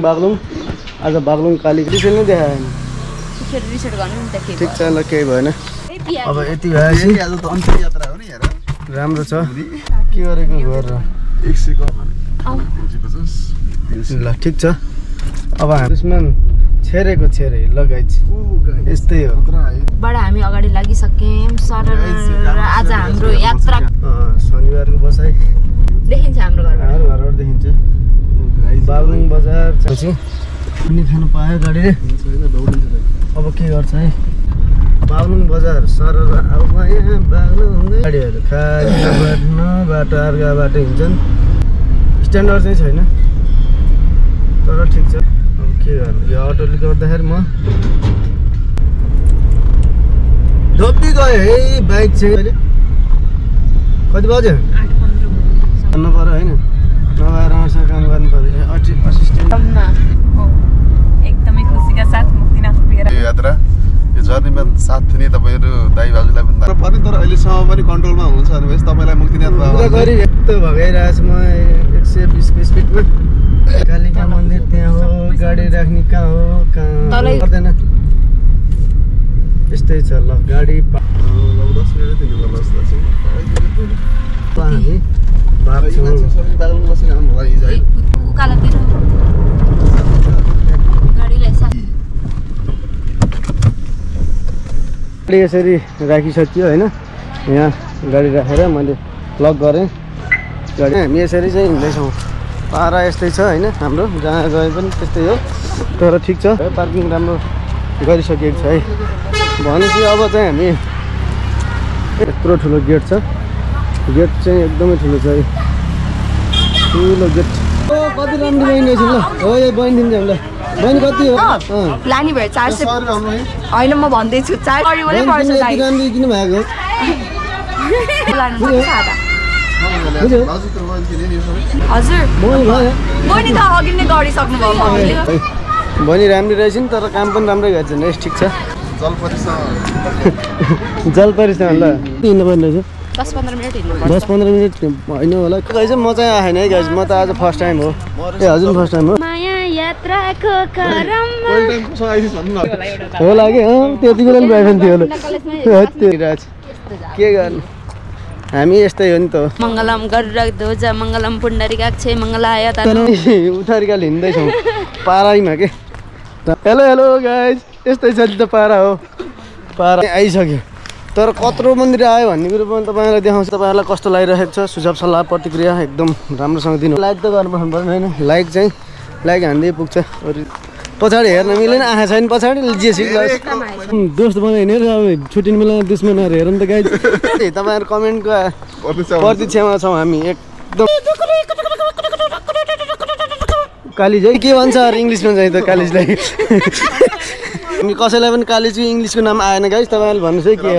बागलुङ आज बागलुङ काली रिसेल नै देखायो नि रिसेट गर्नु नि त के ठीक छ ल केही भएन अब यति भएपछि आज त अन्तिम यात्रा हो नि हेर राम्रो छ के गरेको घर र 100 को ल ठीक छ अब हामी छेरेको छेरे लगाइछ यस्तै हो बडा हामी अगाडि लागिसक्यौं सर आज हाम्रो यात्रा शनिबारको बसाइ देखिन्छ हाम्रो घरबाट देखिन्छ बागलुङ बजार पछि पनि खानु पायो गाडीले अब के गर्छ है बागलुङ बजार सर अब यहाँ बागलुङ गाडीहरू खाली बाटो अर्का बाटो हिँड्छन् स्ट्यान्डर्ड चाहिँ छैन तर ठिक छ अब के गर्नु यो अटोले गर्दाखेरि म धोपी गयो है बाइक चाहिँ अहिले कति बज्यो 8:15 भन्नु पर्यो होइन नभएर आउँछ काम गर्नु पर्यो असिस्टेन्ट एकदमै खुसीका साथ मुक्तिनाथ पुगेर यो यात्रा यो जर्नीमा साथ थिए तपाईहरु दाइ बाजुलाई पनि तर अहिलेसम्म पनि कन्ट्रोलमा हुनुहुन्छ भनेपछि तपाईलाई मुक्तिनाथ बाबा गरी यस्तो भगाइरहेछ म 120 को स्पिडमा कालिका मन्दिर त्यहाँ हो गाडी राख्ने कहाँ हो कहाँ गर्दैन यस्तै छ ल गाडी 10 मिनेट दिनु पर्ला जस्तो छ हामी बागलुङ बसेर आउनु भयो हिजो है उकालोतिर गाडीलाई साथ गाडी यसरी राखिसकियो हैन यहाँ गाडी राखेर मैले लक गरेँ गाडी हामी यसरी चाहिँ हिँड्दैछौँ पारा यस्तै छ हैन हाम्रो जहाँ गए पनि त्यस्तै हो तर ठिक छ पार्किङ राम्रो गरिसकेको छ है भनेपछि अब चाहिँ हामी यत्रो ठुलो गेट छ गेट चाहिँ एकदमै ठुलो छ है ठुलो गेट ओ कति राम्रो बहिनी छ ल हो यो बहिनी दिन्छ हामीलाई बहिनी कति हो लानी भए 400 हैन म भन्दै छु 4 गरिबले पर्छ दाइ राम्रो किन भएको लानु सादा हजुर बहिनी त अघि नै गरिसक्नु भयो मम्मीले बहिनी राम्रो रहेछ नि तर काम पनि राम्रै गर्छ नि ठिक छ जलपरीसँग ल हिँड्नु पर्ने रहेछ 10-15 मिनेट हिँड्नु पर्छ 10-15 मिनेट हैन होला गाइस म चाहिँ आएन है गाइस म त आज फर्स्ट टाइम हो ए हजुर फर्स्ट टाइम हो माया यात्राको क्रममा होला के त्यति बेला नि भएन थियो होला के गर्नु हामी यस्तै हो नि त मंगलम गरेर ध्वजा मंगलम पुण्डरीकाक्षे मंगलाय उठारिकाले हिँड्दैछौँ पाराइमा के हेलो हेलो गाइस यस्तै छ नि त पारा हो पारा आइसक्यो तर कत्रो मन्दिर आयो भन्ने कुरो पनि तपाईँलाई देखाउँछ तपाईँहरूलाई कस्तो लागिरहेको छ सुझाव सल्लाह प्रतिक्रिया एकदम राम्रोसँग दिनु लाइक त गर्नुपर्छ होइन लाइक चाहिँ लाइक हान्दै पुग्छ पछाडि हेर्न मिलेन आँखा छैन पछाडि जे सिक दोस्त बनाइ हिँडेर अब छुट्टिने बेलामा दुश्मनहरू हेर नि त गाइज तपाईँहरू कमेन्टको प्रतीक्षामा छौँ हामी एकदम कालिज है के भन्छ अरे इङ्ग्लिसमा चाहिँ त कालिजलाई हामी कसैलाई पनि कालिजको इङ्ग्लिसको नाम आएन गाइज तपाईँहरूले भन्नुहोस् है के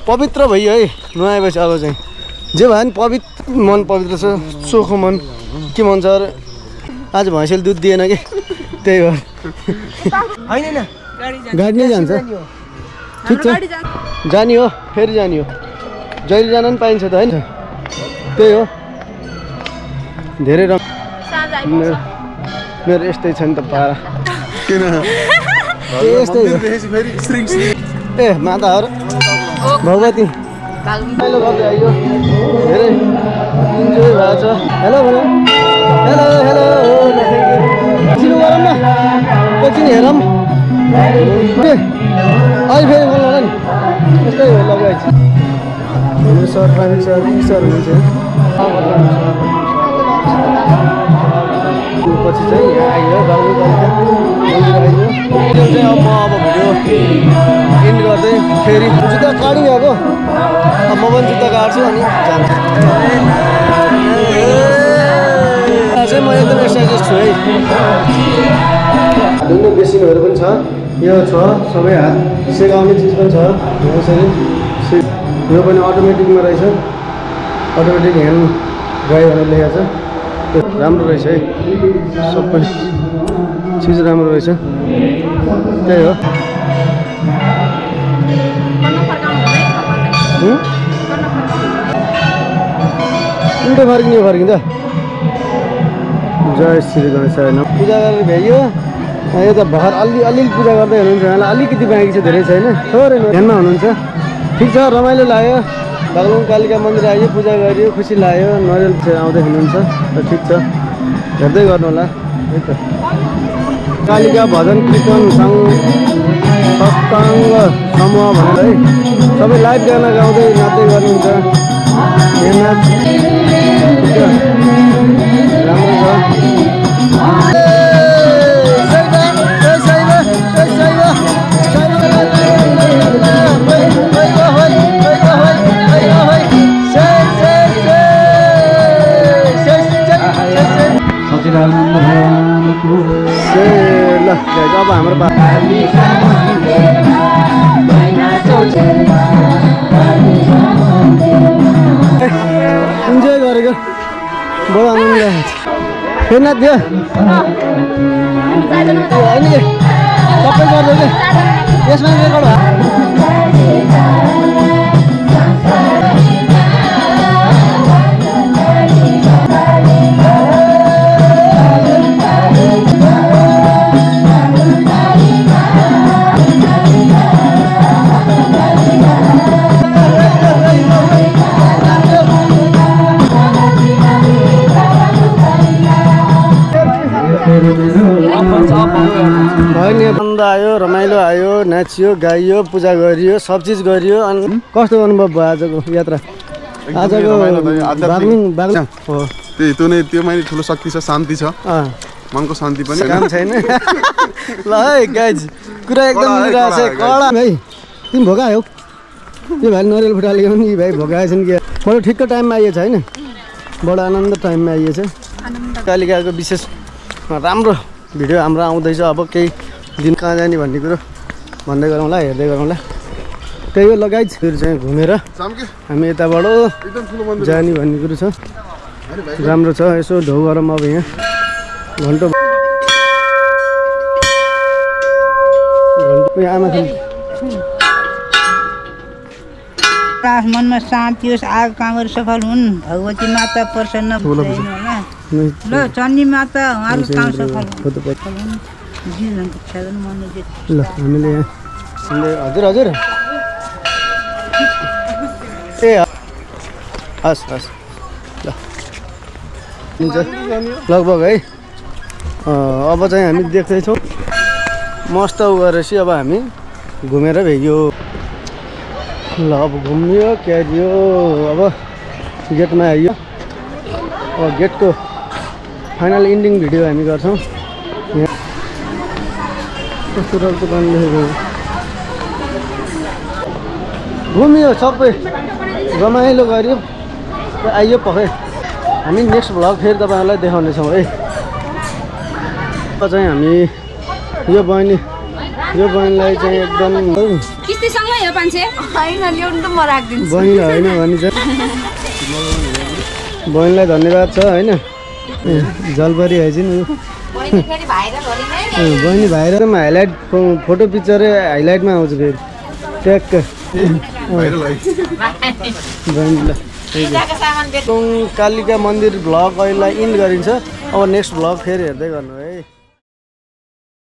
पवित्र भयो है नुहाएपछि अब चाहिँ जे भयो नि मन पवित्र छ सोखो मन के भन्छ अरे आज भैँसीले दुध दिएन कि त्यही हो होइन गाडी नै जान्छ ठिक छ जाने हो फेरि जाने हो जहिले जान पनि पाइन्छ त होइन त्यही हो धेरै मेरो यस्तै छ नि त पारा किन यस्तै ए माताहरू भगवती पहिलो गर्दै आइयो धेरै इन्जोय भएको छ हेलो हेलो हेलो हेलो चिनो गरौँ न एकछिन हेरौँ अहिले फेरि बोल्नु होला नि यस्तै हो लगाइ हाम्रो सर ट्राफिक सर हुनुहुन्छ पछि चाहिँ यहाँ आइयो बागलुङ कालिका मन्दिर आइयो त्यो चाहिँ अब म भिडियो एन्ड गर्दै फेरि जुत्ता काटिरहेको अब म पनि जुत्ता काट्छु अनि जान्छु चाहिँ म एकदम एक्साइटेड छु है ढुङ्गो बेसिनहरू पनि छ यो छ सबै हात सेकाउने चिज पनि छ यसरी यो पनि अटोमेटिकमा रहेछ अटोमेटिक ह्यान्ड ड्राइभ भनेर लेखेको छ राम्रो रहेछ है सबै चिज राम्रो रहेछ त्यही हो उल्टो फर्किन्छ जय श्री गणेशाय नमः। पूजा गरेर भ्याइयो यता भर अलिअलि पूजा गर्दै हुनुहुन्छ यहाँलाई अलिकति बाँकी छ धेरै छैन थोरै ध्यानमा हुनुहुन्छ ठिक छ रमाइलो लाग्यो बागलुङ कालिका मन्दिर आयो पूजा गरियो खुसी लाग्यो नरियल आउँदै हुनुहुन्छ र ठिक छ हेर्दै गर्नु होला है त कालिका भजन कीर्तन सङ्घ सत्सङ्ग समूह भनेर है सबै लाइभ गाना गाउँदै नाच्दै गर्नुहुन्छ राम्रो छ ल अब हाम्रो इन्जोय गरेको बडो आनन्द फेरि थियो होइन सबै गर्दै यसमा रेकर्ड आनन्द आयो रमाइलो आयो नाचियो गाइयो पूजा गरियो सब चिज गरियो अनि कस्तो अनुभव भयो आजको यात्रा आजको बागलुङ हो त्योमै ठुलो शक्ति छ शान्ति छ मनको शान्ति पनि काम छैन ल है गाइज कुरा एकदम मिलिरहेको छ कडा भाइ तिमी भोगायौ यो भाइ नरियल फुटालेको नि भाइ भोगाएछन् कि बडो ठिक्क टाइममा आइएछ होइन बडो आनन्द टाइममा आइएछ कालिकाको विशेष राम्रो भिडियो हाम्रो आउँदैछ अब केही दिन कहाँ जाने भन्ने कुरो भन्दै गरौँला हेर्दै गरौँला त्यही हो लगाइज फेरि चाहिँ घुमेर हामी यताबाट जाने भन्ने कुरो छ राम्रो छ यसो ढौ गरौँ अब यहाँ घन्टो आमा मनमा शान्ति होस् आग कामहरू सफल हुन् भगवती माता प्रसन्न ल चण्डी माता उहाँहरू काम सफल ल हामीले हजुर हजुर ए हस् हस् ल हुन्छ लगभग है अब चाहिँ हामी देख्दैछौँ मस्त उ गरेपछि अब हामी घुमेर भ्याइयो ल अब घुम्यो क्यारियो अब गेटमा आइयो अब गेटको फाइनल इन्डिङ भिडियो हामी गर्छौँ यहाँ कस्तो रक्तो पानी लेखेको घुम्यो सबै रमाइलो गऱ्यो आइयो पक्कै हामी नेक्स्ट भ्लग फेरि तपाईँहरूलाई देखाउनेछौँ है चाहिँ हामी यो बहिनीलाई चाहिँ एकदम किस्तीसँगै हो मान्छे हैन ल्याउनु त म राख्दिन्छु बहिनीलाई होइन भनी चाहिँ बहिनीलाई धन्यवाद छ होइन जलपरी आइछन् बहिनी भाइरल हाइलाइट फोटो पिक्चरै हाइलाइटमा आउँछ फेरि ट्याक्क बहिनीलाई कालिका मन्दिर भ्लग अहिले इन्ड गरिन्छ अब नेक्स्ट भ्लग फेरि हेर्दै गर्नु है।